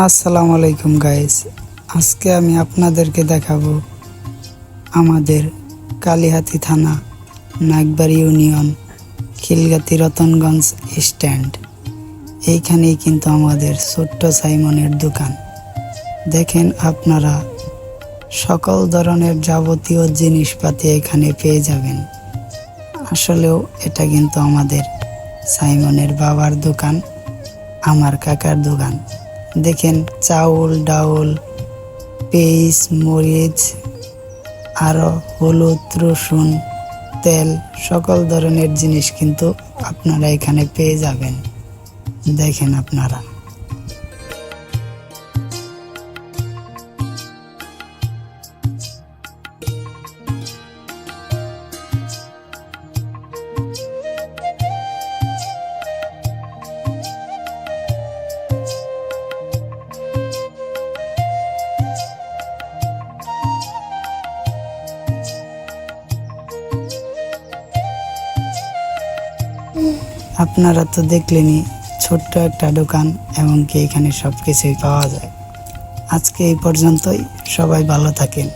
আসসালামু আলাইকুম গাইস। আজকে আমি আপনাদেরকে দেখাবো আমাদের কালিহাতী থানা, নাগবাড়ি ইউনিয়ন, খিলগাতি রতনগঞ্জ স্ট্যান্ড। এইখানেই কিন্তু আমাদের ছোট্ট সাইমনের দোকান। দেখেন আপনারা সকল ধরনের যাবতীয় জিনিসপাতি এখানে পেয়ে যাবেন। আসলেও এটা কিন্তু আমাদের সাইমনের বাবার দোকান, আমার কাকার দোকান। দেখেন চাউল, ডাউল, পেঁয়াজ, মরিচ, আরও হলুদ, রসুন, তেল, সকল ধরনের জিনিস কিন্তু আপনারা এখানে পেয়ে যাবেন। দেখেন আপনারা। আপনারা তো দেখলেনই, ছোট্ট একটা দোকান, এমনকি এখানে সব কিছুই পাওয়া যায়। আজকে এই পর্যন্তই, সবাই ভালো থাকেন।